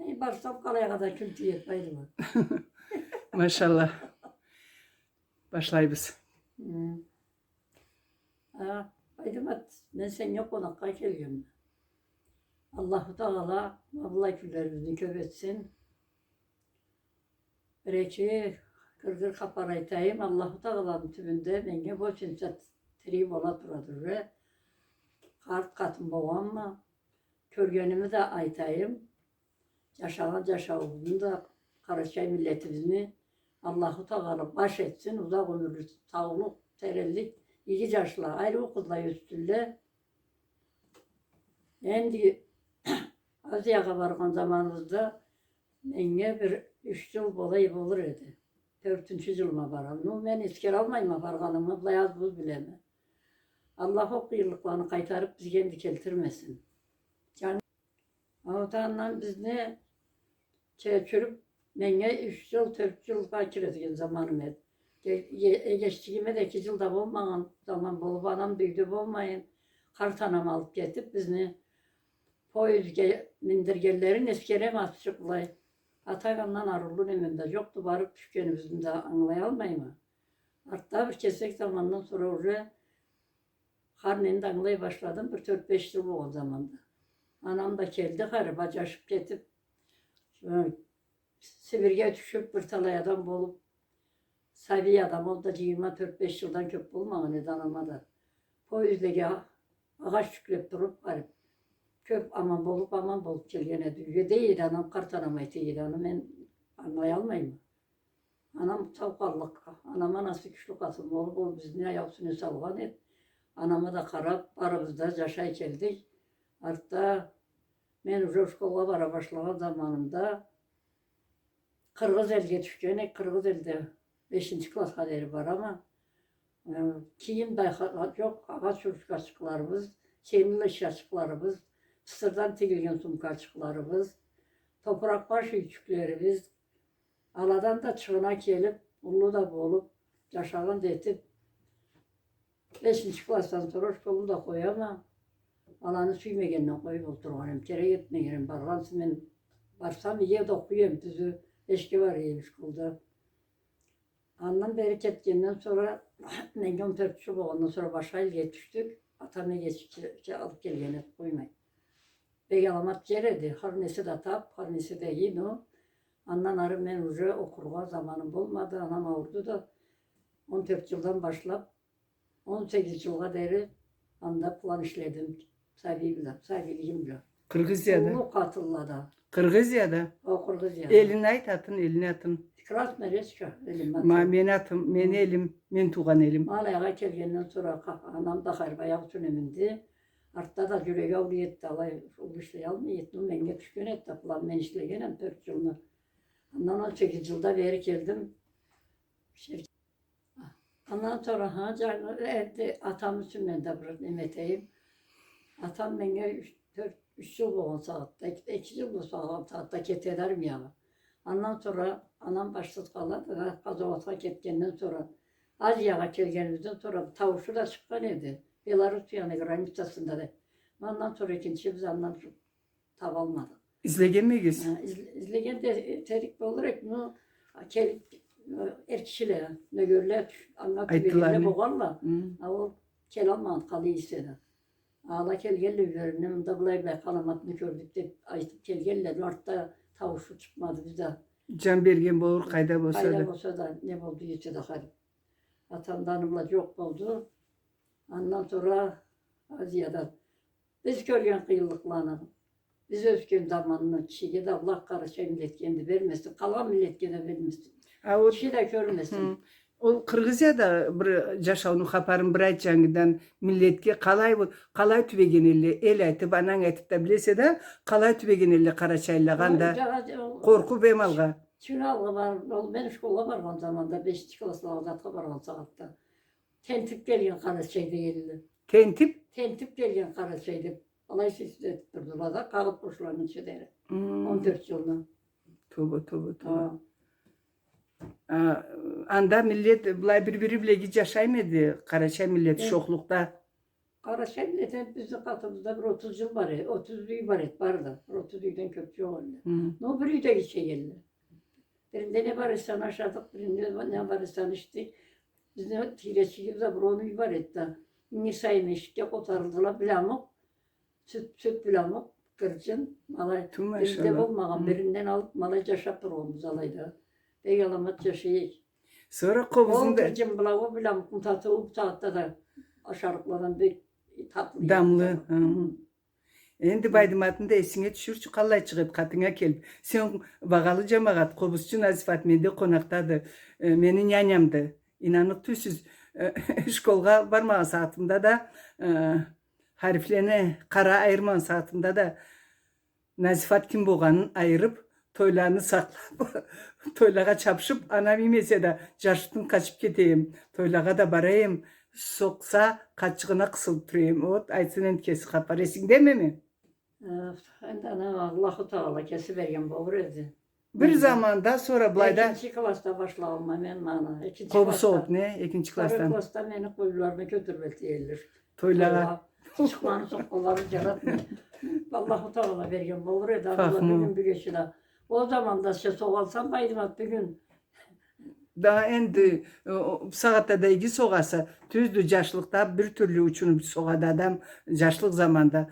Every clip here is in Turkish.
Başlam kalaya kadar kültü yetmeydi mi? Maşallah. Başlayız. Aydımat, ben sen yok konakka geliyorum. Allah-u Teala Allah küllerimizi köbetsin. Bereki kırgır kaparaytayım. Allah-u Teala'nın tübünde menge bu çinsat triyim ola duradır ve kart katım babam mı? Körgenimi de aytayım. Yaşağın da Karaçay milletimizni Allah-u Teala baş etsin. Uzak ömürlü, sağlık, terellik, iyi yaşlı, ayrı okudla üstünde. Endi Aziyağa vargan zamanımızda menge bir 3 yıl bolayı olur idi. 4. yılıma varam. Ben isker almayma varganımı, layaz buz bileme. Allah o kıyırlıklarını kaytarıp bizi kendi keltirmesin. Yani oradan biz ne çürüp menge 3 yıl, 4 yıl fakir edilgen zamanım et. Geçtiğime de 2 yılda olmayan zaman bolup anam büyüdü olmayın. Kartanam alıp getirip biz ne poyuz mindirgelerin eskerem atışıklay. Atagandan arulun eminde yoktu varıp düşkenimizin de anlayalmayı mı? Hatta bir kesek zamandan sonra oraya karneni de anlay başladım. Bir 4-5 yıl o zamanda. Anam da geldi karı bacaşıp getip Sibir'e düşüp bir talay adam bulup savi adam oldu da 24-5 yıldan köp bulmağı neden ama da poyuzdaki ağaç yüklep durup varıp köp aman bolup gelgene düğü değil anam kartanamayı değil anam ben anlayalmayayım. Anam savkallık, anama nasıl güçlü kasım olup biz ne yapsın savgan et. Anama da karab aramızda yaşay geldik. Hatta ben Roşkol'a vara başlayan zamanımda Kırgız elge düşkene Kırgız elde 5. klas kaderi var ama kiyim de yok, ağaç çocuk açıklarımız, çemirleş açıklarımız, Sırdan tigilgen sumka açıklarımız, toprak baş küçüklerimiz, aladan da çığına gelip, ulu da bolup, yaşağın da etip, 5. klastan sonra şkolu da koy ama alanı süymegenden koyup oturganım, kere gitmeyelim, bargansın ben barsam iyi de okuyayım, düzü eşki var iyi şkolda. Andan beri ketkenden sonra, ben 14 yıl ondan sonra başka ilge düştük, atama geçip alıp gelgene koymayın. Begalamat geledi, harnesi de tap, harnesi de yiyin o. Andan arı ben ucu okurga zamanım olmadı, anam avurdu da 14 yıldan başlayıp 18 yıla deri anda plan işledim. Sahibiliğim bile. Kırgızya'da. Oğlu katılladı. Kırgızya'da. O Kırgızya'da. Elini ait atın, elini atın. Kras mereçka elim Ma men atım, men elim, men tuğan elim. Malayağa gelgenden sonra anam da harbayağı tünemindi. Artta da yüreğe avliyetti. Alay o işle almayıttım. Ben geçken etti. Plan ben işlegenem 4 yılını. Ondan 18 yılda beri geldim. Ondan sonra evde atamın sünnende bir emeteyim. Atam beni 3 yıl olsun saatte, 2 yıl olsun saatte ket ederim ya. Ondan sonra anam başsız kaldı. Kazavata getkenden sonra Aziyağa gelgenimizden sonra tavuşu da çıkan idi. Belarus yani granitsasında da. Ondan sonra ikinci biz ondan tav almadık. İzlegen mi giz? İzlegen de terik olarak bunu erkişiler, ne görürler, anlatıverlerle boğarlar. O kel almadı, kalı istedi. Ağla kel geldi üzerine, de bulay kalamatını gördük de aytıp kel geldi. Orta tavuşu çıkmadı bize. Can bergen boğur kayda bolsa da. Kayda bolsa da ne oldu yese de harip. Atamdanımla yok oldu. Ondan sonra Aziya'da biz görgen kıyılıklarını, biz özgün zamanını kişiye de Allah karışa millet kendi vermesin, kalan millet gene vermesin. Kişi de görmesin. O Kırgızya'da bir yaşavını haparın bir aytjangidan milletke kalay tübegenelli el aytıp anan aytıp da bilese de kalay tübegenelli Karaçayllaganda korku bemalga. Şuna var, ben şkola vargan zamanda 5. klasla azatga bargan saatta. Tentip gelgen Karaçay'da geldi. Tentip gelgen Karaçay'da. Alay sesli ettirdiler da kalıp boşlarının içeri. 14 yılını. Toba. Anda millet bulay birbiri bile yaşaymadı. Karaçay milleti şoklukta. Karaşenli'den bizim katımızda bir 30 yıl var. 30 yıl var vardı. 30 yıldan köpçü oldu. Hı. No biri de geçe geldi. Birinde ne var isen aşağıdık, birinde ne var isen işte. Biz ne tireçiyiz de bir onu var etti. Nisa'yı işte kotarıldılar bilamık. Süt bilamık. Kırçın. Malay. Tüm Bizde maşallah. olmayan Hı. birinden alıp malayca şapır olmuş alaydı. Beyalamat yaşayı. Sonra O kovuzun da kırçın bilamık bilamık. Mutatı o saatte de aşağılıklardan bir tatlı. damlı. yedim. Hı. Endi baydımatında esine düşürçü kallay çıkıp katına kelip. Sen bağalı cemaat kobuzçu Nazifat mende konaktadı. Menin yanyamdı. İnanık tüysüz. Şkolga barmağın saatimde da harflerini kara ayırman saatimde da Nazifat kim boğanın ayırıp toylarını saklap toylağa çapışıp anam yemese de carşıtın kaçıp keteyim. Toylağa da barayım. Soksa kaçığına kısılıp durayım. O aysının kesi kapar. Esin deme mi? Allah-u Teala kesivergen bu evde. Bir zamanda sonra Blayda İkinci klasta başlağım ben bana. İkinci kovusu oldu klasta. ne? İkinci Sarı klastan. klasta beni kuyularına götürmek değildir. Toylağa. Çıkmanı sokmaları yaratmıyor. Allah-u Teala vergen bu evde. Allah Fahmı. bir gün bir geçine. O zaman da şey soğalsam baydım bir gün. Daha endi saatte de iki soğasa tüzdü yaşlıkta bir türlü uçunup soğadı adam yaşlık zamanda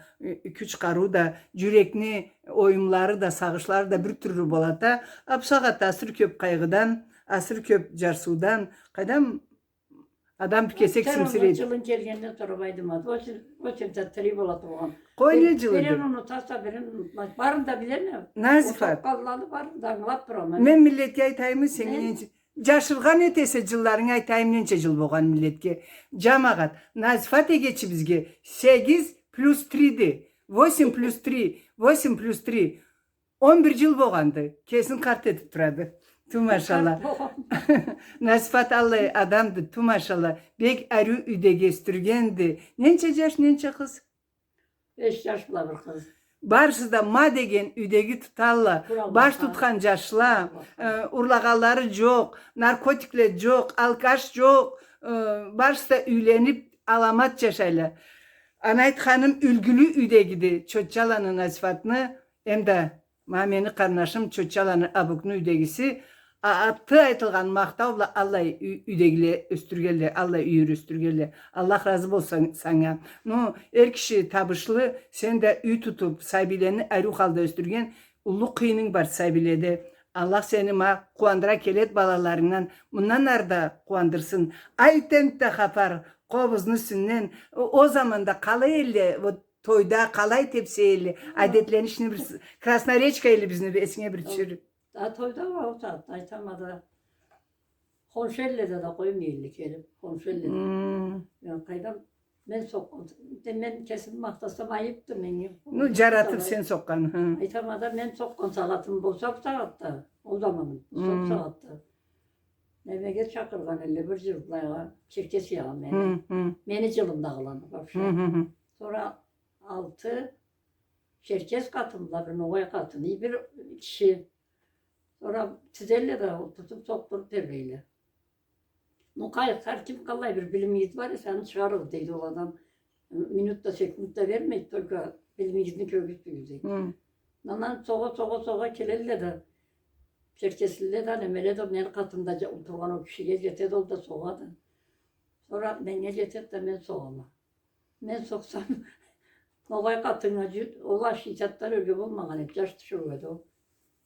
küç karu da yürekni oyunları da sağışları da bir türlü bolata ap saatte asır köp kaygıdan asır köp carsudan kadam adam kesek simsireydi. Terörlüğün gelgenden sonra baydım. O için tattırı boladı oğan. Koyne cılıdır. Birin onu tasa birin unutmaz. Barın da bilir mi? Nazifat. O sakalları barın da anlat duramaz. Men milletke aytayım senin Jaşırgan ötese jılların aytayım nence jıl boğan milletke. Camaat Nazifat geçi bizge 8 plus 3'di. 8 plus 3. 8 plus 3. 11 yıl boğandı. Kesin kart edip duradı. Tu maşallah. Nazifat Allah adamdı. Tu maşallah. Bek arı üde gestirgendi. Nence yaş nence kız? 5 yaş bula bir kız. Barsı da ma degen üdegi tutalla, baş tutkan yaşla, urlağaları yok, narkotikler yok, alkaş yok, barsı da üylenip alamat yaşayla. Anayt hanım ülgülü üdegidi çöççalanın Nazifatını, hem de mameni karnaşım çöççalanın abuknu üdegisi, attı aytılgan maktavla Allah üdegile östürgelle, Allah üyür östürgelle. Allah razı olsun sana. No, er kişi tabışlı, sen de üy tutup sahibilerini ayrı halda östürgen, ulu kıyının var sahibilede. Allah seni ma kuandıra kelet balalarından, bundan arda kuandırsın. Ayten de kapar, kovuzun üstünden, o zaman da kalay elle, toyda kalay tepsiyle, adetlerini şimdi bir Krasnoreçka ile bizini bir esine bir çürü. Daha toyda var o saat. Aytamada. Konşelle'de de koymayın kelip. Konşelle'de. Ya kaydam ben soktum. Ben kesin mahtasam ayıptı beni. Nu caratıp sen sokkan. Aytamada ben sokkan salatım bu sok saatte. O zamanın sok saatte. Neve gel çakırgan elle bir cırtlaya. Çirkesi ya beni. Beni cılımda kalan. Sonra 6 Çerkez katımla bir Novaya katım. İyi bir kişi. Sonra tizelle de tutup sokturup terbeyle. Nukay her kim kallay bir bilim yiğit var ya seni çıkarır dedi o adam. Minutta sekunda vermeyiz toyka bilim yiğitini köküstü yüzeydi. Nanan soğa kelelle de Çerkesli'yle de nemele de benim katımda oturan o kişi getirdi o da soğadı. Sonra ben getirdi de ben soğama. Ben soksam Nukay katına ola şiitler öyle olmadan hep yaş düşürüyordu o.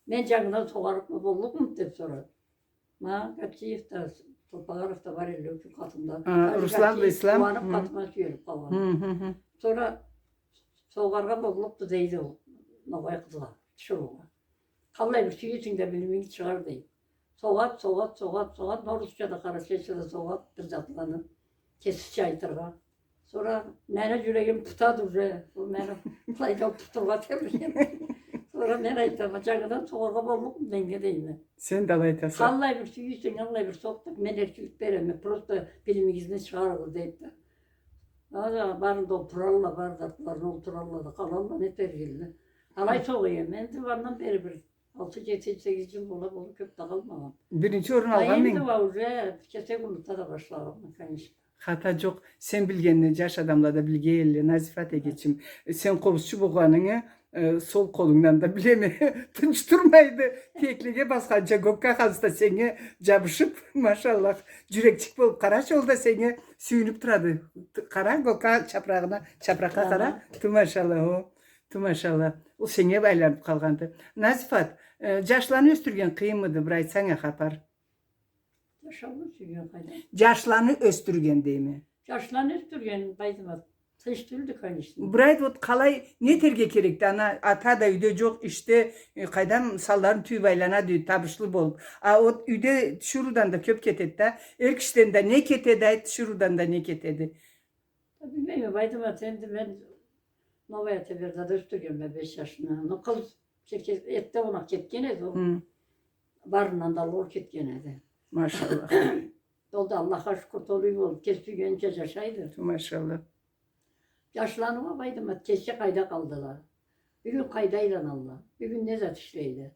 Ben canına soğarıp mı bolluk mu deyip sorar. Ma kaçıyıf da toparıf da var elle öpü katımda. Ruslan da İslam. Kuanıp katıma suyurup kalan. Sonra soğarga bolluk da deydi o. Novaya kızla. Şuruma. Kallay bir suyu içinde bilimin çıkar deyip. Soğat. Norusça'da Karaçeç'de soğat bir zatlanı. Kesik çaytırga. Sonra mene yüreğim tutadır. Bu mene playda tuturga tebriyem. Sonra ben aytama canıdan soğurga bolluk mu denge değil mi? Sen de alaytasın. Kallay bir suyu için kallay bir soktuk. Men erkek vereme. Prosta bilimin izine çıkarır deyip de. Aa, barında oturarla, bardaklarına oturarla da kalanla ne tergildi. Alay soğuyum. Ben divandan beri bir 6-7-8 yıl bolu köp dağılmam. Birinci orun algan Ayım ben. da var. Kese konuta da başlarım. Hata çok. Sen bilgenini yaş adamla da bilge elle Nazifat geçim. Sen koluşçu boğanını sol kolundan da bilemi tınç durmaydı. Teklige baskanca gokka hasta seni cabışıp maşallah cürekçik bolup karaç olda seni süyünüp duradı. Kara gokka çapraka kara. Tu maşallah o. Tu maşallah. O sene baylanıp kalgandı. Nazifat, yaşlarını östürgen kıyım mıdı? Burayı sana kapar. Yaşamlı sürüyor kayda. Yaşlarını östürgen değil mi? Yaşlan üstürgen baydıma. Seçtirildi kaynaştım. Burayı ot kalay ne terge kerekti ana ata da üde çok işte kaydam salların tüy baylana diyor tabışlı bol. A o üde şurudan da köp ketet de erk işten de ne ketedi şurudan da ne ketedi. Bilmiyorum baydıma sendi ben Novaya Teber'de üstürgen ben 5 yaşına. No kız çekez ette ona ketkene de o. Hı, Barından da lor ketkene de. maşallah. Doldu Allah'a şükür toluyum oldu. Kespi gönce yaşaydı. Maşallah. Yaşlanıma baydım. Keşke kayda kaldılar. Bir gün kaydayla Allah. Bir gün nezat işleydi.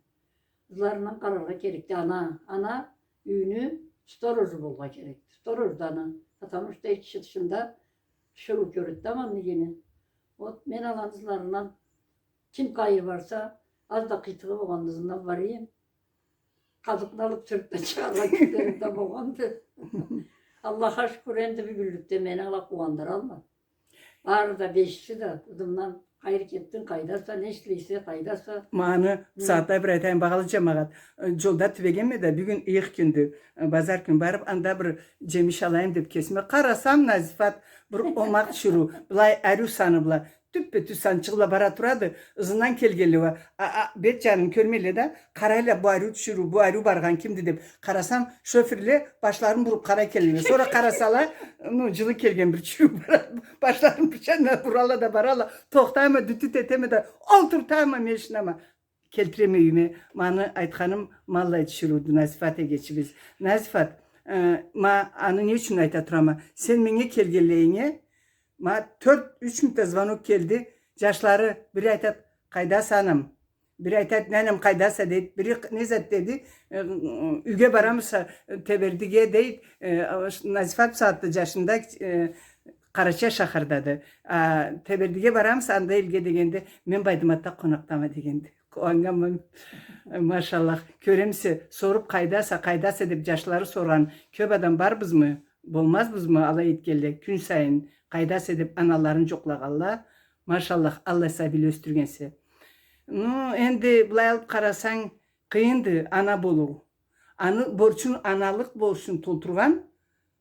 Kızlarından kararga gerekti. Ana düğünü storajı bulma gerekti. Storajda ana. Atamış da iki kişi dışında şuruk görüttü ama yine. O men alan kızlarından kim kayır varsa az da kıytığı olan kızından varayım. Kazıknalıp sırtta çıkarla külerimde boğandı. Allah'a şükür endi bir güllükte meni ala kuvandır alma. Var da beşisi de kızımdan hayır kettin kaydarsa ne işliyse kaydarsa. Manı saatte bir aytayım bağlı cemaat. Jolda tüvegeme de bir gün ilk gündü. Bazar gün barıp anda bir cemiş alayım dep kesme. Karasam Nazifat bir omak şuru. Bilay arı sanıbla. Tüppetü sançıqla bara turadı. Izından kelgeli var. Bet canım körmeli de karayla bu arı şuru, bu arı bargan kimdi dep. Karasam şoförle başlarını vurup kara kelgeli. Sonra karasalar cılık kelgen bir şuru bara. Başlarını bıçanla burala da barala. Tohtayma dütüt eteme de oturtayma meşinama. Keltiremeyime. Manı aytkanım malla yetişirudu Nazifat'a geçibiz. Nazifat, ma anı ne için aytaturama? Sen menge kelgeleyine ma 3 müddet zvanok geldi. Yaşları biri aytat kayda sanım. Biri aytat nenem kaydasa dedi. Biri nezat dedi. Üge baramısa teberdige deyip Nazifat saatte yaşında Karaça şahırdadı. Teberdige baramısa anda ilge degende men baydımatta konaktama degende. Oğangam maşallah köremsi sorup kaydasa dep yaşları soran köp adam barbız mı? Bolmazbız mı? Allah etkelle gün sayın kaydasa dep analарын joklagalla. Maşallah Allah sabil östürgense. Endi bulay alıp karasan kıyındı ana bolu. Analık borçun tolturgan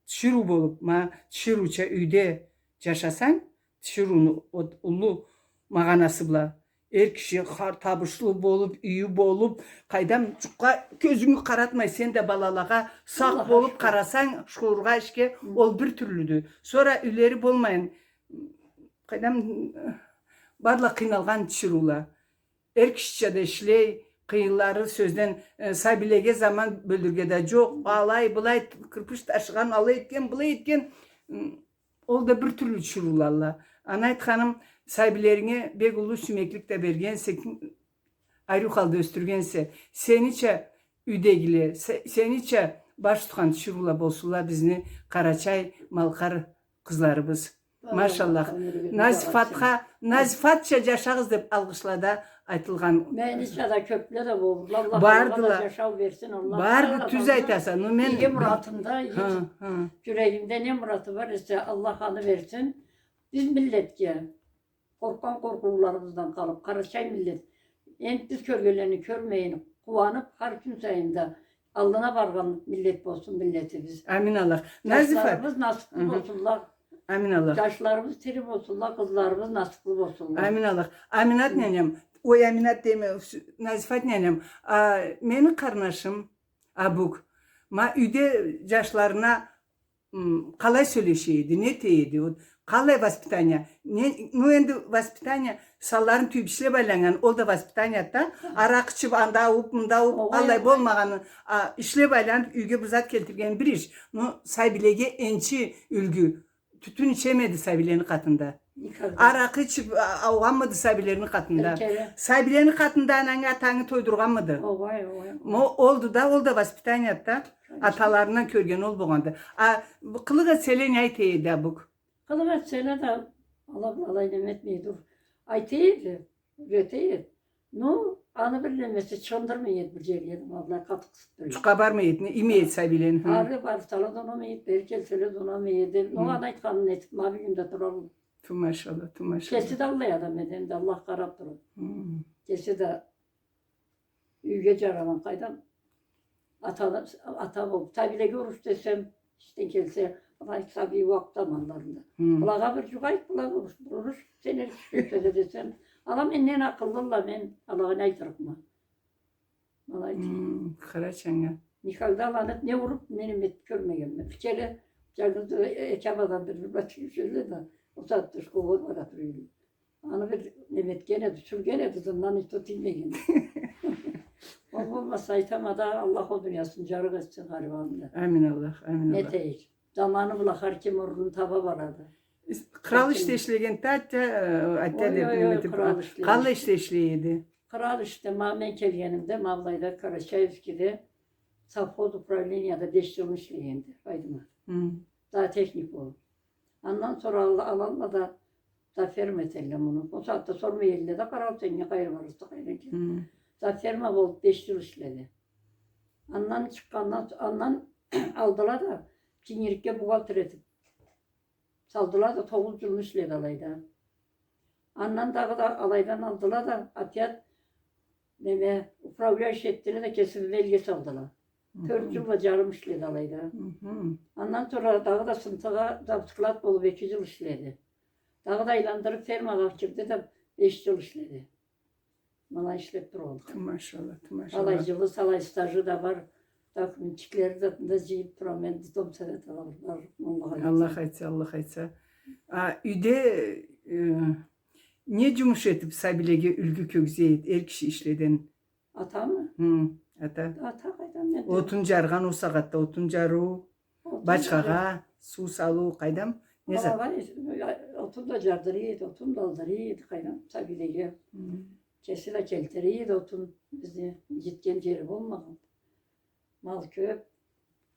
şiru bolup ma şiruça üyde yaşasan şirunu ulu mağanası bula. Er kişi tabışlı bolup, iyi bolup, kaydam çukka gözünü karatmay, sen de balalağa sağ bolup karasan şuurga işke ol bir türlüdü. Sonra üleri bolmayın, kaydam barla kıynalgan çirula. Er kişice de işley, kıyıları sözden sabilege zaman böldürgede çok, alay bulay kırpış taşıgan, alay etken, bulay etken, ol da bir türlü çirulalla. Anayt hanım, sahibilerine begulu sümeklik de bergense, ayrı kaldı östürgense, seniçe üdegile, seniçe baş tutan şurula bolsula bizni Karaçay malkar kızlarımız. Maşallah. Nazifatça yaşağız dep algışlada aytılgan. Ben içada köple de bu. Allah Bardılar. yaşav versin Allah. Bardı tüz aytasan. İyi muratımda, yüreğimde ne muratı var ise Allah anı versin. Biz milletke korkan korkularımızdan kalıp Karaçay millet biz körgelerini körmeyin kuvanıp her gün sayında Allah'ına vargan millet olsun milletimiz. Amin Allah. Nazifat. Nazifat. Yaşlarımız nasipli olsunlar. Amin Allah. Yaşlarımız tirim olsunlar. Kızlarımız nasipli olsunlar. Amin Allah. Aminat nenem. O Aminat deme. Nazifat nenem. Meni karnaşım abuk. Ma üde yaşlarına kalay söyleşiydi. Ne teydi? Kalay vaspitanya. Nu endi vaspitanya salların tüybişle baylangan. O da vaspitanyatta arak içip anda up, munda up, allay bolmaganı işle baylanıp üge buzat keltirgen bir iş. Nu saybilege ençi ülgü. Tütün içemedi saybilerin katında. Nikahda. Arak içip avganmadı Sabilerinin katında. Erkeğe. Sabilerinin katında ananı atanı toydurganmadı. Ovay. Oldu da vaspitaniyatda atalarından körgen ol boğandı. Bu kılığa selen ayteydi de bu. Kılımet sene de Allah alay demet miydi? Ayteydi. Üreteydi. No, anı bir demesi çandırmaydı bir celiyedim abla katkısı duruyor. Şu kabar mı yetini imeyet Sabilerin. Ağrı var, sana donamaydı, berkel söyle donamaydı. No, anayt kanın etip mavi günde duralım. Tu maşallah, tu maşallah. Kesi de Allah adam edem de Allah karab durur. Hmm. Kesi de üyge caraman kaydan. Ata ol. Tabiyle görüş desem işte gelse bana tabi vakit zamanlarında. Kulağa bir cugayt kulağa vurur. Seni şüphede desem. Alam enen akıllılar ben Allah'a ne aytırıkma. Karaçanga. Nikahda alanıp ne vurup benim et görmeyeyim. Bir kere canlı ekamadan bir batıyor şöyle de o saatte kovur var atıyor. Anı bir Mehmet gene düşür gene dızından hiç tutayım gene. Olmazsa da Allah o dünyasını carık etsin garibanında. Amin Allah, amin Ne Allah. değil. Zamanı bula harkim orunun taba vardı. Kral işte işlegen tatça kral işte işleydi. Kral işte Mamen Kelgenim'de, Mavlay'da, Karaçayevski'de, Safhoz Upravlinya'da deştirmiş leğendi. Aydın'a. Daha teknik o. Ondan sonra alanla da Zafer metellem onu. O saatte sorma yerinde de Kral Senye gayrı varızdı gayrı. Zafer mi olup deştirmişledi. Ondan çıkandan aldılar da Cinirik'e buğaltır etip saldılar da toğulculmuşledi alayda. Ondan da alaydan aldılar da atiyat neme upravya şeddini de kesildi belgesi aldılar. 4 yıl bacarmışlıydı alayda. Ondan sonra dağı da sıntığa zaptıklat bolup 2 yıl işledi. Dağı da ilandırıp fermağa girdi de 5 yıl işledi. Bana işlep duruldu. Maşallah, maşallah. Alaycılığı, salay stajı da var. Dokumentçikleri de jiyip duram. Ben de domsede de var. Allah aytsa, Allah aytsa. Üde ne cumuş etip Sabile'ge ülgü kökzeyit, er kişi işleden? Ata mı? Ata. Ata kaydan ne? Otun jargan o sagatta, otun jaru, başkaga, su salu kaydam. Ne zaman? Otun da jardırıydı, otun da aldırıydı kaydan Sabile'ge. Kesile kelteriydi otun. Bizi gitken yeri olmadı. Mal köp,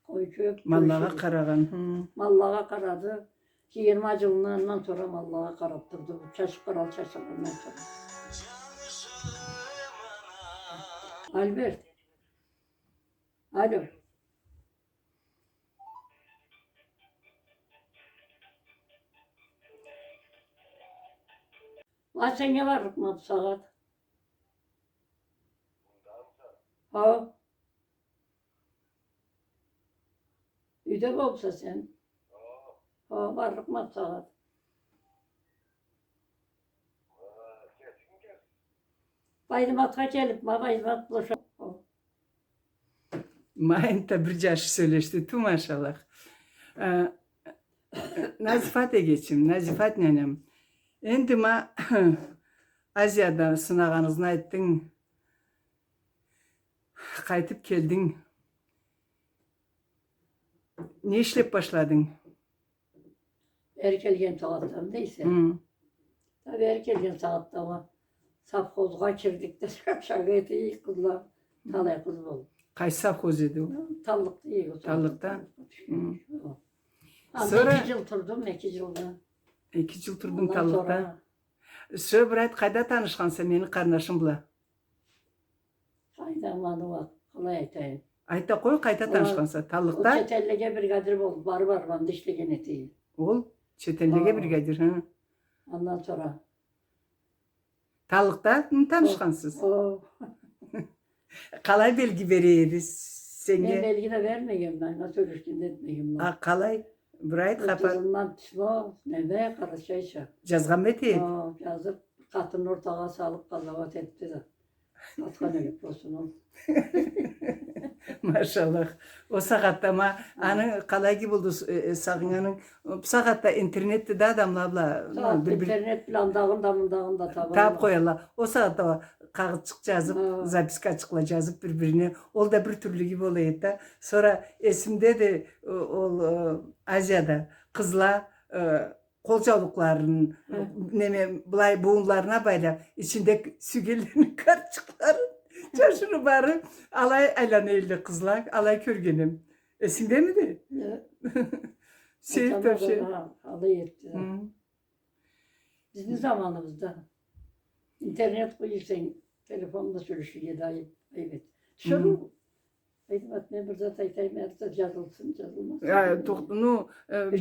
koy köp. Mallağa karagan. Mallağa karadı. 20 yılından sonra mallağa karaptırdı. Çaşık karal çaşıklarından sonra. Albert. Alo. Var sen ne var mı saat? Ha. Üde olsa sen. Ha varlık mı saat? Baydım atka gelip baydım atlaşa. Mayenta bir caşı söyleşti. Tu maşallah. Nazifat'a geçeyim. Nazifat nenem. Endi ma Asya'da sınağınızını ettin. Kaytıp geldin. Ne işlep başladın? Erkelgen saatten neyse. Tabii erkelgen saatte ama safkozga girdik de şaka eti iyi kızlar. Talay kız oldu. Kaç safkoz idi o? Tallıkta iyi o. Tallıkta? Sonra 2 yıl durdum, 2 yılda. 2 yıl durdum tallıkta. Sonra bir ayet kayda tanışkansa meni karnaşım bula. Kayda manı var, kolay aytayım. Ayta koy kayda tanışkansa O tallıkta. çetellige brigadir oldu, var van dişligen eti. Ol çetellige brigadir. Ondan sonra. Tallıkta tanışkansız. O. Kalay belgi veriydi. Ben Senge. belki de vermeyeyim ben, nasıl ölüşkünde etmeyeyim ben. Kalay. Bright kapar. Ötüründen tişlo, neve, karışayşa. Cazgam eti. Yazıp katın ortağa sağlık kazavat etti de. Atkan ölüp olsun o. Maşallah. O sagatta ma anı kalay gibi oldu sağınanın. Sagatta internette de adamlar abla. Saat internet bilan dağında tabi. Tap koyarlar. O saatte kağıtçık yazıp, zapiska açıkla yazıp birbirine. Ol da bir türlü gibi olaydı da. Sonra esimde de Asya'da kızla kolcalıkların neme bulay buğunlarına bayla içinde sügelerin karçıkların çarşını barı alay aylanıyla kızlar alay körgenim. Esinde mi de? Şey Hocam şey. alay etti. Hı. Bizim zamanımızda internet koyursan telefonda sürüşüyor dahi. Evet. Şunu Aydımat ne burada taytay mert'e yazılsın yazılmaz. Ya toktunu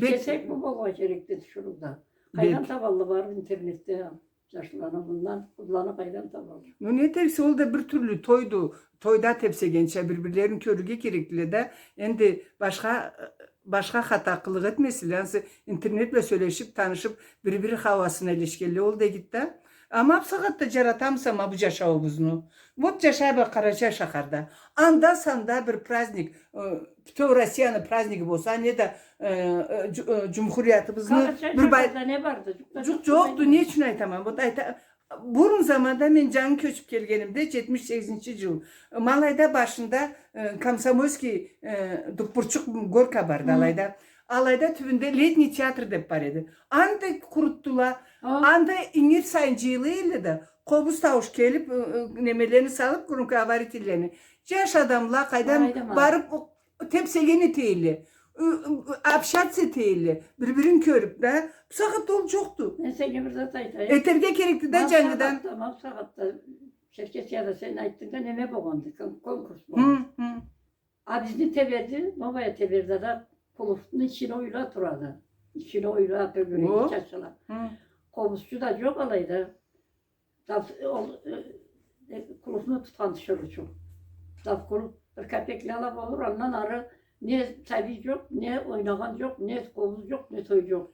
Kesek bu baba gerekti şurada. Kaydan tavallı var internette. Yaşlanan bundan kullanı kaydan tavallı. no ne tersi oldu bir türlü toydu. Toyda tepse gençler birbirlerin körüge gerekli de endi başka hata kılık etmesi lazım. İnternetle söyleşip tanışıp birbiri havasına ilişkili oldu gitti. Ama sagatta jaratamsa ma bu yaşavuzunu. Вот yaşa Karaca şaharda. Anda sanda bir praznik, bütün Rusya'nın prazniki olsa ne de Cumhuriyetimizin bir bay ne vardı? Çok yoktu. Niye için aytamam? Burun zamanda men canı köçüp gelgenimde 78. yıl. Malayda başında Komsomolski Dupurçuk Gorka vardı alayda. Alayda tübünde letni tiyatr dep var edi. Anda kuruttular. Anda İngiliz sayıncılığıyla da Kobus tavuş gelip nemelerini salıp kurunka avaritillerini. Yaş adamla kaydan barıp tepsegeni teyli. Apşatse teyli. Birbirini körüp de bu sakat dolu çoktu. Neyse gibi taytay. Eterge gerekti de canlıdan. Tamam sakatta. Şirket ya da sen ayttığında neme boğandı. Konkurs bu. Abizini teberdi. Babaya teberdi de kulufun içine oyla turadı. İçine oyla böyle çaşıla. Komşu da yok alaydı. Kulufunu tutan dışarı çok. Kuluf bir köpekli alıp olur. Ondan arı ne tabi yok, ne oynagan yok, ne komuz yok, ne toy yok.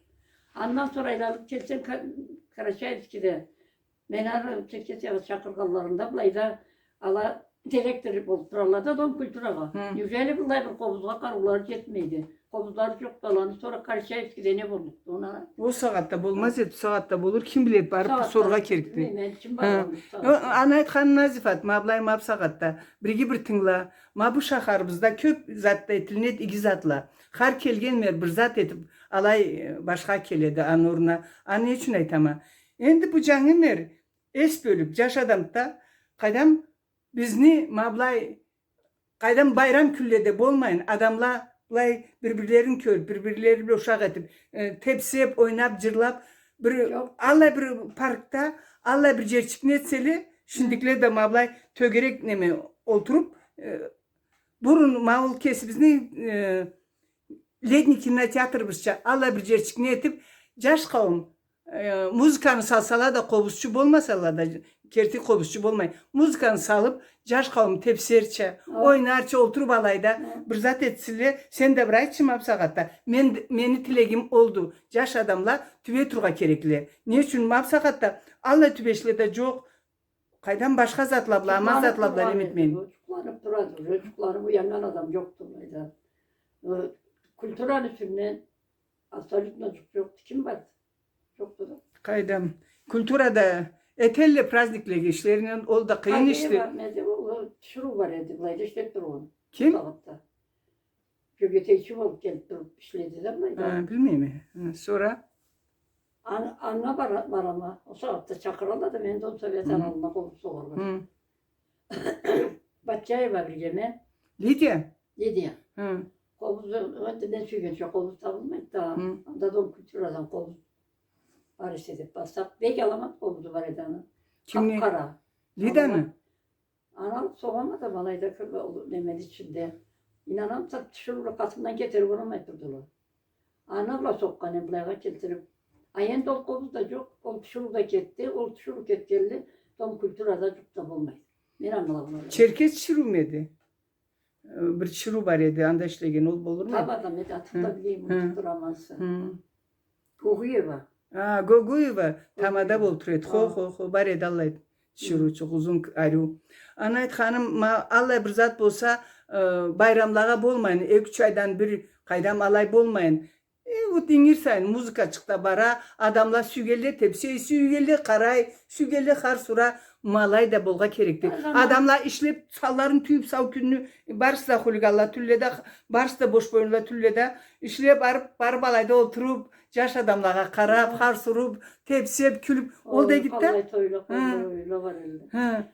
Ondan sonra ilerip geçen Karaçayevski'de Menarı Çekçesi Çakırgallarında bulayda ala direktörü oldurarlar don kültüraga. Yüzeli bulay bir komuzga karular yetmeydi. Komuzlar çok dolandı. Sonra Karaçayevski'de ne bulduk ona? O saatte bulmaz et, saatte bulur. Kim bilir barıp soruğa kerikti. Ana aytkan Nazifat, ma ablay ma saatte. Birgi bir tingla. Ma bu şaharımızda köp zatta etilinет iki zatla. Har kelgen mer bir zat etip alay başka keledi anuruna. Anne için aytama. Endi bu canı mer es bölüp yaş adamda kaydam bizni mablay kaydam bayram küllede bolmayın adamla Lay birbirlerini kör, birbirleriyle uşak edip, tepsi hep oynap, cırlap, Allah bir parkta, Allah bir cerçikini etseli, şimdikiler de mablay tögerek nemi oturup, burun mağul kesibizini letni kinotiyatrbızca, Allah bir cerçikini etip, caş kavim, muzikanı salsalar da kovuzçu bolmasalar da, kerti kovuzçu bolmayın. Muzikanı salıp, caş kavim tepserçe, oynarça oturup alayda, bir zat etsili, sen de bırakçım apsakatta. Meni tilegim oldu. Caş adamla tüve turga kerekli. Ne için mapsakatta? Allah tübeşle de çok, kaydan başka zatlabla, ama zatlabla limitmeyin. Çocukları duradı. Çocukları bu yandan adam yoktu. Kültürel üstünden hastalıkla çok yoktu. Kim vardı? Çoktu da. Kaydam. Kültürada etelle praznikle işlerinin ol da kıyın işte. Şuru var edip, işlettir onu. Kim? Göbete içi olup gelip durup işlediler mi? Bilmeyeyim mi? Sonra? Anna var ama o saatte çakıralar da ben de o Sovyet'ten alına kovup soğurlar. Batçaya var bir gemi. Lidya? Lidya. Kovuzu, öteden sügün çok kovuz takılmaydı da. Onda da o kültürden kovuz. Barış edip bassak. Bek alamak kovuzu var edanı. Kimli? Kapkara. Lidya mı? Anam soğamadı bana da kırma olur demedi içinde. İnanam da şurada katından getirip onu metrdular. Anamla sokkanı bulağa getirip. Ayın dol kovuz da yok. Ol şurada gitti. Ol şurada geldi. Tom kültürada çok da olmaydı. Ben anlamadım. Çerkez çirumedi. Bir çiru var edi. Anda işlegen ol olur mu? Tabi adam edi. Atıkta bileyim. Tutturamazsın. Kokuyor var. Goguyeva. Tamada bol türet. Ho. Var edi Allah edi. Çiru çok uzun ayrı. Anayet hanım Allah bir zat bolsa bayramlara bolmayın. 2-3 aydan bir kaydam alay bolmayın. Bu dingirsen muzika çıktı bara adamlar sügelle tepsi sügelle karay sügelle harsura malay da bolga kerekti. Adamlar işlep salların tüyüp sav gününü barsa huligalla tüllede barsa boş boyunla tüllede işlep barıp alayda oturup Jaş adamlara karap, harsurup, tepsip, külüp ol da gitti. Vallahi öyle var elde. Hı.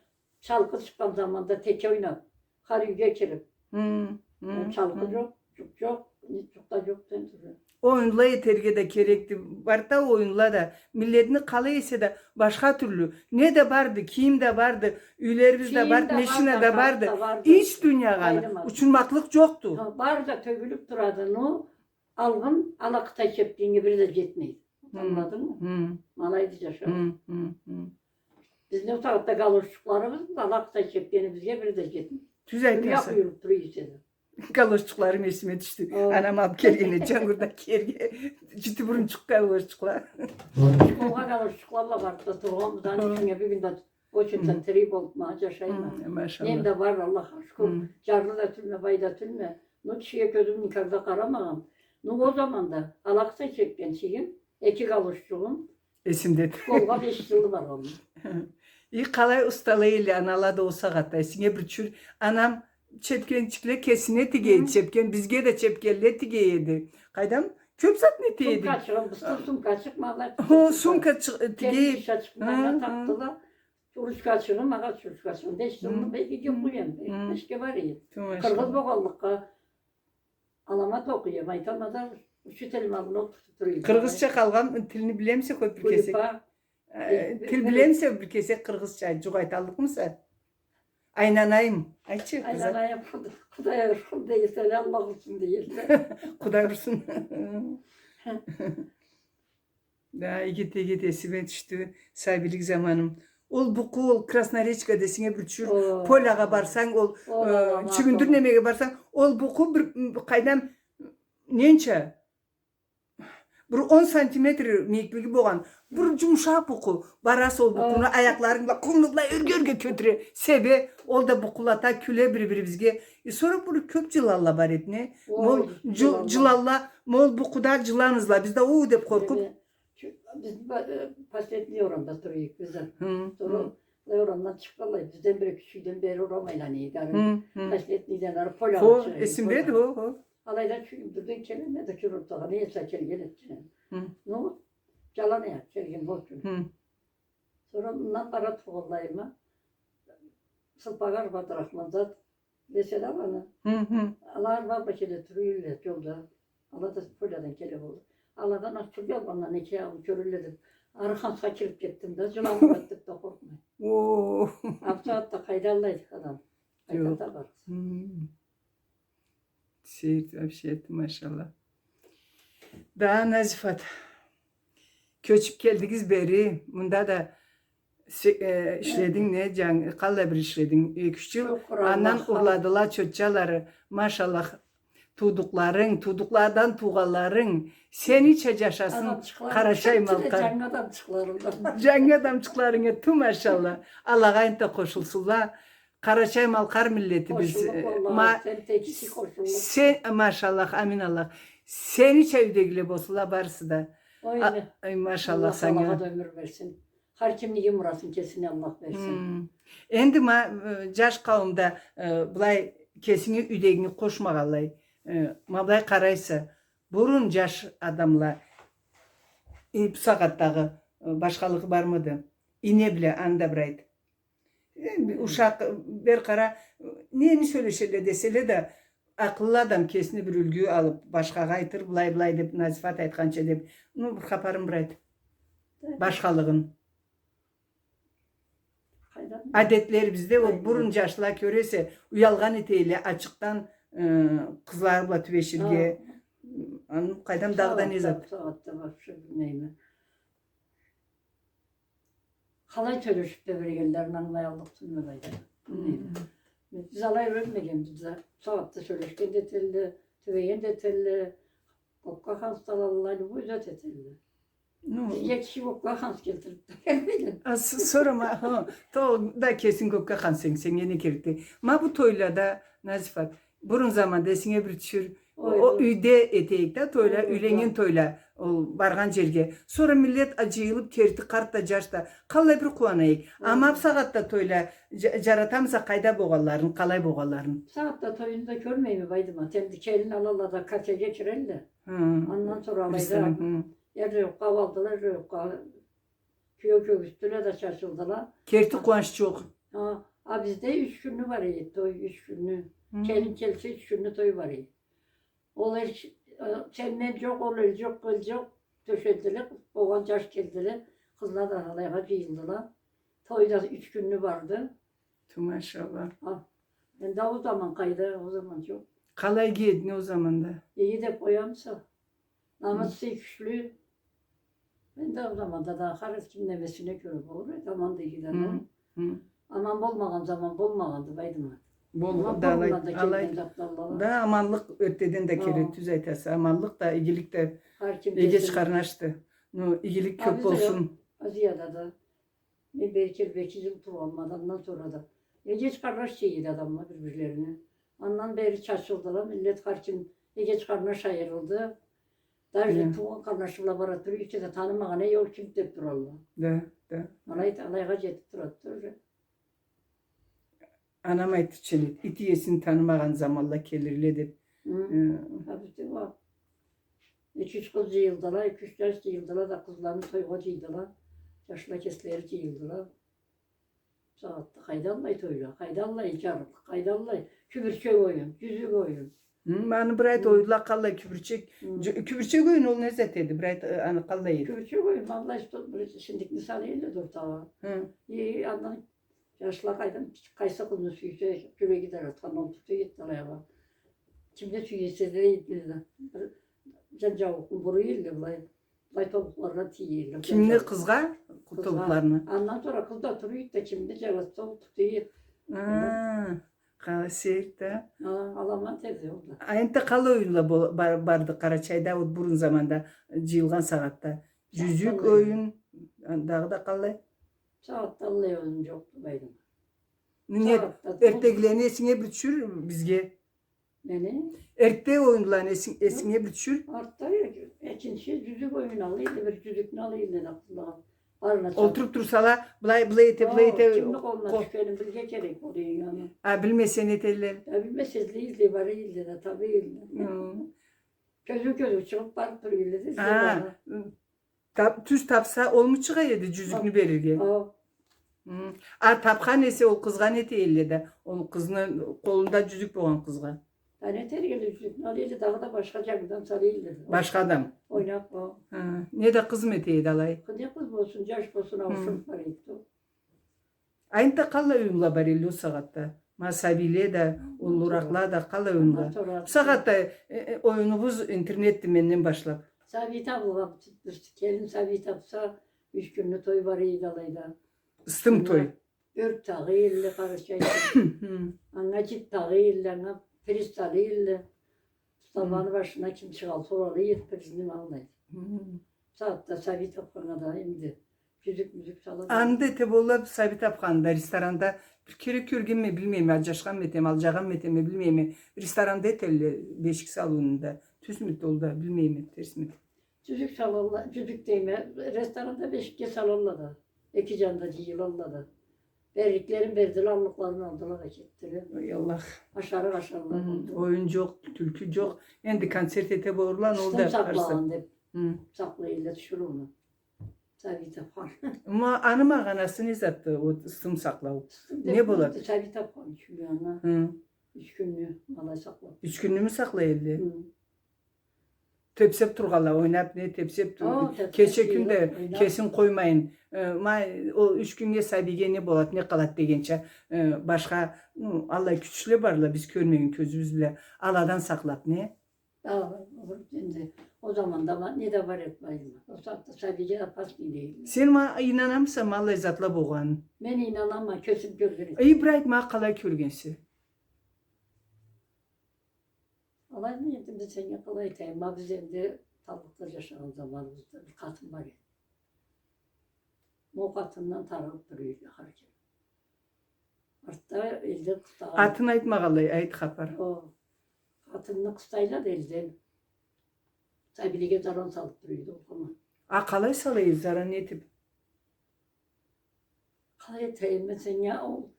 Çalkı çıkan zamanda tek oyna. Karıyı geçirip. Hı. Çalkı yok, çuk yok, çok da yok. Oyunla yeterge de gerekti. Var da oyunla da milletini kalaysa da başka türlü. Ne de vardı, kim de vardı, üylerimiz de vardı, meşine de vardı. İç dünya uçurmaklık yoktu. Var da tövülüp duradı. No, algın alakta çeptiğini bir de gitmeyiz. Anladın mı? Malaydı yaşam. Biz ne tarafta kalışıklarımız da alakta çeptiğini bize bir de gitmeyiz. Güzel Yapıyoruz duruyoruz dedi. Kaloşçuklarım esime düştü. Anam ab kergene Cangur'da kerge. Ciddi buruncuk kaloşçuklar. Oha kalışıklarla var da tohumdan içine bir günde o çöpten trip olup maça şeyma. Maşallah. Nem de var Allah aşkına. Carlı da tülme, bayda tülme. Nu kişiye gözüm nikahda karamağım. Nu o zaman da alaksa çekten şeyim. Eki kalışçığım. Esimde. Kolga 5 yılı var onun. İyi kalay ustalığıyla anala da olsa hatta. Esine bir çür. Anam çepkençikle kesine tigeydi çepken. Bizge de çepkenle tigeydi. Kaydam köpsat ne Sum tigeydi? kaçırım, bıstır sum kaçırmalar. O sumka Kendi tigeydi. işe çıkmayla taktılar. Uruç kaçırım, ağaç uruç kaçırım. 5 yılını belki gömüyem. Meşke var ya. Kırgız boğallıkka alamat okuyor. Maytamada şu telimamını oturtuyor. Kırgızça kalgan tilini bilemse koy bir kesek. Til bilemse bir kesek Kırgızça. Cugaytallık mı sen? Aynanayım. Ayçı kızım. Aynen yapıldı. Kudaya ırkım değilse Allah olsun değil. Kuday vursun. Daha iki esime düştü. Sahibilik zamanım. Ol bu kul Krasnoreçka desine bir çür. Polaga barsan ol. Çügündür nemege barsan ol bu kul bir kaydam nençe. Bir 10 santimetre mekbili boğan. Bir cumşak buku. Baras ol bukunu ayaklarınla kumlukla örgü kötüre. Sebe ol da bukulata küle birbiribizge. Sonra bunu köp cılalla bar etne. Mol cılalla mol bukuda cılanızla. Biz de o dep korkup. Biz pastetli oranda duruyoruz bize. Sonra orandan çıkarlar. Bizden beri küçükten beri oramayla neyi. Pastetli'den arı pola. Esimdeydi o. Alaylar çünkü durduğun kelime de kürürtağı. Neyse kelgen etsin. Ne olur? Yalan ya, kelgen borçlu. Sonra bundan para tuğullayma. Sılpagar batırakmazda. Mesela bana. Allah var bakıyla türüyle yolda. Allah da poladan kelek oldu. Allah'dan açılıyor bana ne ki yavrum körülledim. Arkan sakirip gittim de. Cılanı battık da korkmayın. Hafta da kaydallaydık adam. Kaydalda var. Bir şey etti maşallah. Daha Nazifat. Köçüp geldiğiniz beri. Bunda da işledin ne? Kalla bir işledin. Küçük. Anan urladılar çocukları. Maşallah. Tuduklardan tuğaların. Sen hiç yaşasın. Karaçay Malkar. Cenga damçıklarına tu maşallah. Allah'a ente koşulsunlar. Karaçay Malkar milleti biz. Sen maşallah amin Allah. Seni çevdegile bosula barsı da. Ay maşallah sana. Allah ömür versin. Her kimliği murasın kesin Allah versin. Endi jaş kavimda bulay kesini üdegini koşmağalay. Mablay karaysa burun jaş adamla bu sakattağı başkalığı var mıydı? İne bile anda braydı. Uşak bir kara neyini söyleşirler desele de akıllı adam kesini bir ülgüyü alıp başka gaytır bulay deyip Nazifat aytkança deyip bir kaparım braydı. Başkalığın. Adetler bizde o burun yaşlılar görese uyalgan eteğiyle açıktan kızlarla tüveşirge kaydam dağdan ezap. Saatte bak şu bilmeyim. Halay törüşüp de verirlerden anlayaldık tümülaydı. Biz halay ölmeyeceğim bize. Saatte söyleşken de telli, tüveyen de telli. Okka hastalarlarını bu yüzden telli. Yekşi okka hans getirip de. Sorma to da kesin kokka sen yeni kirti. Ma bu toyla da Nazifat burun zaman desine bir çür o üyde eteğikte toyla ülengen toyla bargan jerge. Sonra millet acıyılıp kerti kartta jaşta kalla bir kuanayık. Ama saatte toyla jaratamsa kayda boğalların kalay boğalların. Saatte toyunda görmeyi mi baydım? Temdi kelin alala da kaça geçirelle. Ondan sonra alayda Yer yok, kavaldılar yok. Kök üstüne de şaşıldılar. Kerti kuanç çok. Ha bizde 3 günlü var iyi, toy 3 günlü. Kelin kelse 3 günlü toy var iyi. Olur, senden çok olur, çok kıl çok döşediler. Oğlan caş geldiler. Kızlar da halaya giyildiler. Toyda 3 günlü vardı. Maşallah. Ben de o zaman kaydı, o zaman çok. Kalay giydin o zaman da. İyi de boyamsa. Namuslu güçlü. Ben de o zaman da daha karıs kim nevesine göre olur. Zaman da gidelim. Aman bulmagan zaman bulmagandı baydım. Bol dalay alay. Da amanlık öteden de kere tüzeytesi. Amanlık da iyilik de ege çıkarnaştı. No iyilik köp olsun. Aziyada da. Ne belki 5 yıl tur olmadan sonra da. Ege çıkarnaş şeydi adamlar birbirlerine. Ondan beri çarşıldılar. Millet karşım ege çıkarnaş ayrıldı. Darıca tuğun karnaşı laboratuvarı içinde tanımağına yol kim tep duralım. Da. Alayga jetip duratır. Anam aytı çelit. İti yesin tanımagan zamanla kelirle de. Hepsi var. 2-3 kız yıldılar, 2-3 yaş yıldılar da kızlarını toyga yıldılar. Yaşlı kesleri yıldılar. Saatte kaydallay toyga, kaydallay carık, kaydallay kübürçek oyun, yüzük oyun. Bana birayt oyla kalla kübürçek. Kübürçek oyun ol nezet edi. Birayt anı kalla yedi. Kübürçek oyun, vallahi işte şimdi misal eyle dur tağa. İyi andan yaşlı kaydan kaysa kızını suyuca küre gider, tanım tutu gittiler ya. Kimde suyuysa da gittiler. Cancavuk burayı lay tavuklarına tiyirler. Kimli kızga? Tavuklarını. Ondan sonra kız da oturuyor da kimde cevap tavuk tutuyor. Seyirde. Alaman tezi oldu. Ayında kala oyunla bardı Karaçay'da o burun zamanda cıyılgan saatte. Cüzük oyun dağda kala. Saatte Allah'a oyun yoktu benim. Niye? Erteklerini esine bir düşür bizge. Ne? Erkte oyunlarını esine bir düşür. Artta ikinci cüzük oyun alıydı. Bir cüzük ne alıydı aklına. Oturup dursala bulay Kimlik olmaz şüphenin bilge gerek oluyor yani. Bilmesen eteller. Bilmesiz değildi, var iyiydi de tabii iyiydi. Gözü çıkıp barıp duruyordu. Tüz tapsa olmuş çıkaydı cüzükünü verirge. Taphanesi o kızgan eti elle de. O kızının kolunda cüzük boğan kızgan. Yani tergeli cüzük ne alıydı daha da başka camdan sarıydı. Başka adam. Oynak o. Ne de kız meteydi alay. Kız olsun, yaş olsun, avuşum paraydı. Aynı kalla uyumla barili o saatte. Masabile de, ulurakla da kalla uyumla. Bu saatte oyunumuz internet dimenden başlap. Sabit abla tutmuştu. Kelin sabit absa 3 günlü toy var iyi dalaydı. Istım toy. Ört tağıyla karışaydı. Anacık tağıyla, priz tağıyla. Sabahın başına kim çıkal soralıydı, prizini almaydı. Saatte sabit abla da indi. Müzik çaldı. Anında tebolla sabit apkanda restoranda bir kere körgen mi bilmeyeyim, alcaşkan metem, alacağım metem mi bilmeyeyim. Restoranda etelli beşik salonunda. Tüs müt oldu bilmeyeyim ters mi? Cüzük salonla, cüzük değil mi? Restoranda beşikte salonla da. İki canda yılanla da. Verdiklerin verdiler, allıklarını aldılar, gittiler. Ay Allah. Aşağı oldu. Oyuncu yok, türkü yok. Endi konser tete borulan oldu. Sistem saklandı. Saklayıyla düşür onu. Sabit apar. Ama anıma kanası ne zattı o ıstım sakla. Ne bulat? Sabit apar. 3 günlüğüne. 3 günlüğü malay sakla. 3 günlüğü mü saklayıldı? Tepsep turgala oynap ne tepsep keçe günde kesin koymayın. O 3 günge sabige ne bolat ne kalat degençe başka Allah güçlü barla biz görmeyin közümüz bile aladan saklap ne? Şimdi o zaman da ne de var etmeyin. O saatte sadece yapas değil. Sen ma inanamsan Allah zatla boğan. Ben inanamam kösüp görürüm. İbrahim ma kala körgensi. Allah ne yedim de sen yakalayayım. Ma bizim de tabukta yaşanan zamanımızda bir katın var ya. O katından tarafıp duruyor hareket. Artta elde kıta. Atın aytma kalay ayt kapar. O katının kıstayla da elden. Tabilige zaran salıp duruyordu o zaman. Kalay salayı zaran etip. Kalay teyim sen ya o.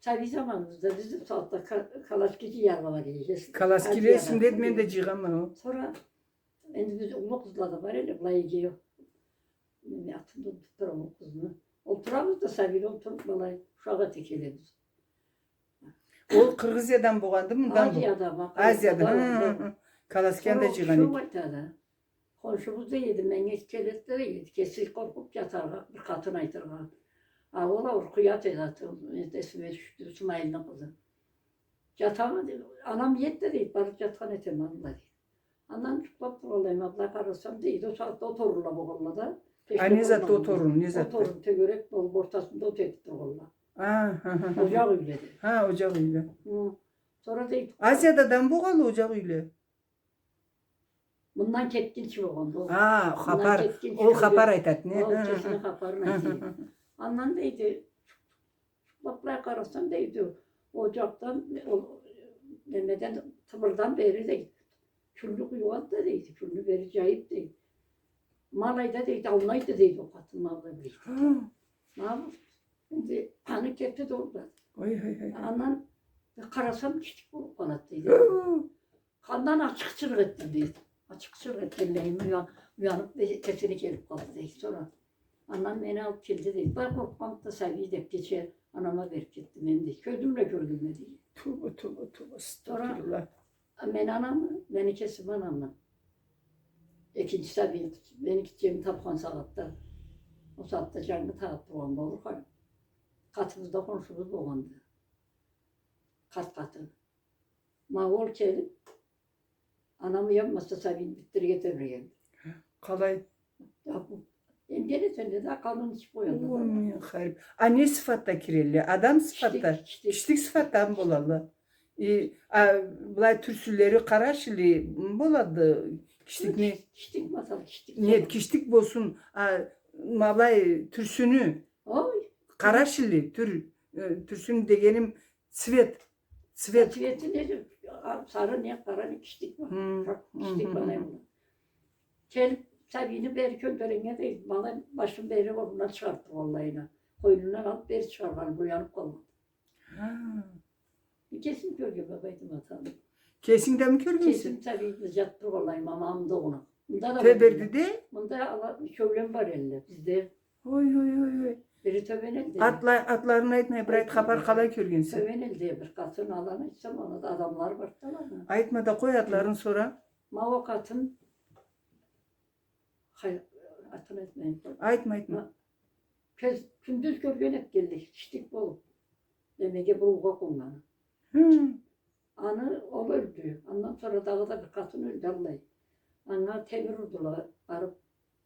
Tabi zamanımızda bizim saatte Kalaskeci yer var ya. Kalaskili resimde etmeyen de cığam o. Sonra Endi biz ulu kızlar da var hele bulayı giyiyor. Ne atında tuturam o kızını. Oturamız da seviyle oturup balay uşağa tekeleriz. O Kırgızya'dan boğandı mı? Asya'da bak. Aziya'da. Kalaskende Şu çıkan. var da. Komşumuz da yedi. Ben kelette de yedi. Kesin korkup yatarlar. Bir katın aytırlar. Ola urkuyat edatım. Esime düştü. İsmail'in kızı. Yatamadı. Anam yet de değil. Barıp yatan etemem dedi. Anam çıplak olayım abla karısam değil. O saatte otururlar bu kollada. Ne zaten oturun, ne zaten. Oturun tegörek bol ortasında oturttu kolla. Ha. Ocak üyledi. Ha ocak öyle. Sonra değil. Asya'dan boğalı ocak öyle. Bundan ketkinçi oldu. Ha kapar. O kapar aytat ne? O kesini kaparın aytı. Andan deydi. Çıplaklığa karısam deydi. Ocaktan demeden tıbırdan beri de küllük yuvat da deydi. Küllü beri cayip deydi. Malayda deydi. Avlaydı deydi o kadın malda birlikte. Ne yapayım? Şimdi panik etti de orada. Oy. Andan karasam çiçek bulup kanattıydı. Kandan açıkçılık ettim deydi. Açıkçılık ettim deyim. Uyanıp kesini gelip kaldı deydi. Sonra annem beni alıp geldi deydi. Ben korkmam da seviyi de geçer. Anama verip gittim ben de. Kördümle gördüm dedi. Tövbe. Sonra Estağfurullah. ben anamı, beni kesim anamla. İkinci tabii beni gideceğim tapkan saatte. O saatte canlı tağıttı o anda olur. Katımızda komşumuz boğandı. Katı. Mağol gelip anamı yapmasa sabin bittir getirmeyen. Kalay. Ya bu engel sende de kanun hiç boyandı. Oy harip. Ne sıfatta kirelli? Adam sıfatta. Kişilik sıfattan bolalı. Bulay türsülleri karaşili boladı. Kişilik ne? Kişilik masal kişilik. Niyet kişilik bolsun. Mavlay türsünü. Oy. Karaşili türsünü degenim svet. Siveti nedir? Sarı ne kara ne kişilik var. Kişilik bana yapılır. Gelip sabini beri gönderene değil. Bana başım beri kolundan çıkarttı vallahi. Koynundan alıp beri çıkarlar. Uyanıp kalmadı. Kesin gölge babaydım hatanım. Kesin de mi körgünsün? Kesin tabii biz yattı vallahi mamamda ona. Bunda da Teberdi de. Bunda şöylem var elle bizde. Oy. Biri tövenel Atlarına etmeye bırak kapar kalay körgünsün. Tövenel diye bir katın alanı içsem ona da adamlar var tamam mı? Aytma da koy atların sonra. Mava katın hayır atın etmeyin. Aytma. Gündüz gölgen hep geldik. Çiştik bulup. Demek bulga konuları. Anı o öldü. Ondan sonra dağda bir kadın öldü Allah'ı. Anna temir urdular. Arıp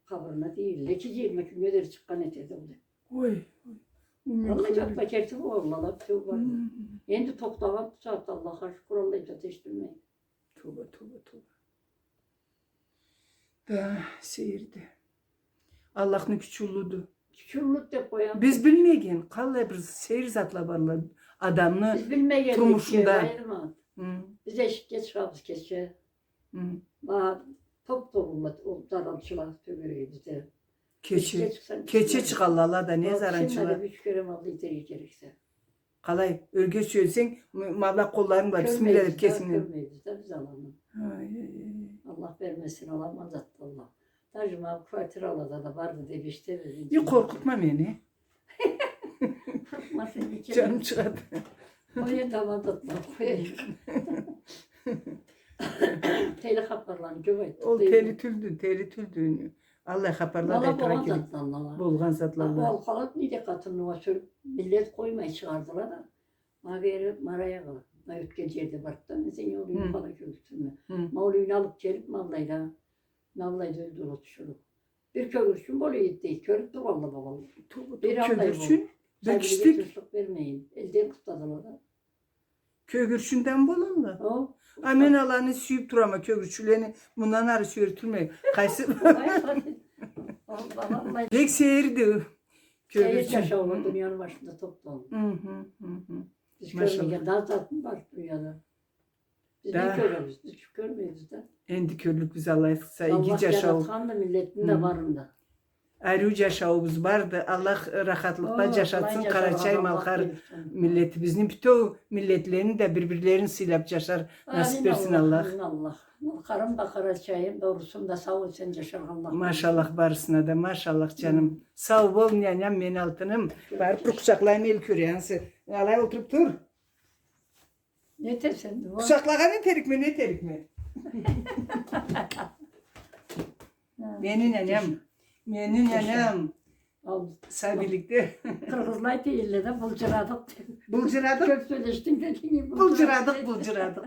kabrına değil. Lekici 20 gün öder çıkan etedi oldu. Oy. Vallahi çok bekerti bu oğlanlar. Çok var. Endi toktağın bu saatte Allah'a şükür Allah'ı ateştirmeyin. Tövbe. Da seyirdi. Allah'ın küçüldü. Küçüllük de koyan. Biz bilmeyen kalla bir seyir zatla barlar adamını Biz bilmeyen turmuşunda. Biz eşitke çıkarız keçe. Top dolma o zarançılar töbürüyor bize. Keçe çıkarlar da ne zarançılar. Şimdi 3 kere malı iteri gerekse. Kalay örgü söylesen mabla kolların var bismillah kesin. Görmeyiz de biz alalım. Allah vermesin alamaz hatta Allah. Tacıma kvartiralarda da vardı diye işte. Bir korkutma beni. Canım çıkardı. Koyun tamam tutma koyayım. Teli kaparlan güveyt. Ol teli tüldü. Allah kaparlar da boğan etrak zatlanlar. Bolgan zatlanlar. Bol kalıp niye katını var sürüp millet koymayı çıkardılar da. Maveri maraya kalır. Ötken yerde baktı. Mesela yolunu falan götürme. Mavluyunu alıp gelip mavlayla. Mavlayla öldü tutuşulur. Bir kögürçün böyle yetti. Körüp dur valla babalı. Kögürçün döküştük. Vermeyin. Elden kutladılar da. Kögürçünden bolanlar. O. Amen Allah'ını süyüp durama kögürçülerini bundan arası yürütülmeyin. Kaysı. Pek seyirdi. Seyir yaşamı dünyanın başında toplandı. Biz görmeyken daha tatlı var dünyada. Biz ne görürüz? Biz görmeyiz de. Endi körlük biz Allah'a Allah iki yaşa ol. yaratkan da milletin de varında. ayrı yaşavımız vardı. Allah rahatlıkla yaşatsın Karaçay Malkar milletimizni. Bütün milletlerini de birbirlerini silip yaşar nasip etsin Allah. Allah. Malkarım da Karaçay'ım doğrusunu da sağ ol sen yaşar Allah. Maşallah barısına da maşallah canım. Sağ ol nyanam men altınım. Barıp kucaklayayım el küreyansı. Alay oturup dur. Ne dersin? Kucaklağa ne terik mi ne terik mi? Benim nyanam. Benim nyanam. Sağ birlikte. Kırgızlar değille de bulcuradık. Bulcuradık. Köp söyleştin dediğin gibi. Bulcuradık.